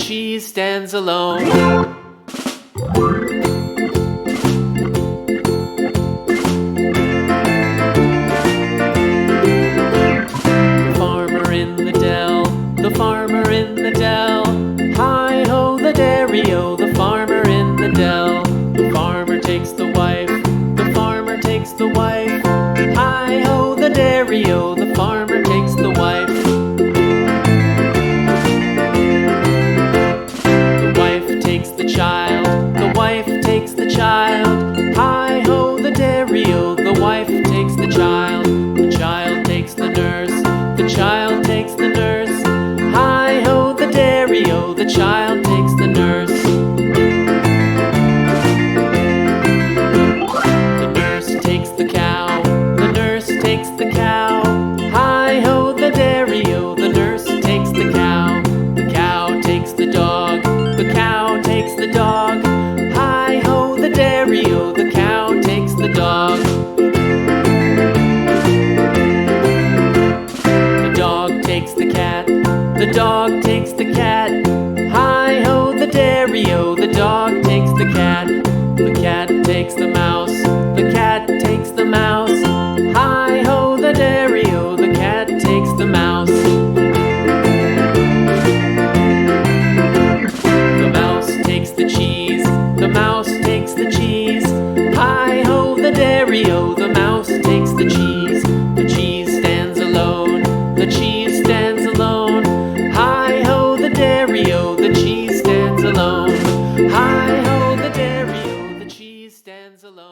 she stands alone. The farmer in the dell, the farmer in the dell. Hi-ho the dairy-o, the farmer in the dell. The farmer takes the wife, the farmer takes the wife. Hi-ho the dairy-o, the farmer takes the wife. The wife takes the child, the wife takes the child. Hi-ho the dairy-o, the wife takes the child. The child takes the nurse, the child takes the nurse. Hi-ho the dairy-o, the child takes the nurse. The nurse takes the cow, the nurse takes the cow. Hi-ho the dairy-o, the nurse takes the cow. The cow takes the dog, the cow takes the dog. Hi-ho the dairy-o, the cow takes the dog. The dog takes the cat, the dog takes the cat. Hi-ho the dairy-o, the dog takes the cat. The cat takes the mouse, the cat takes the mouse.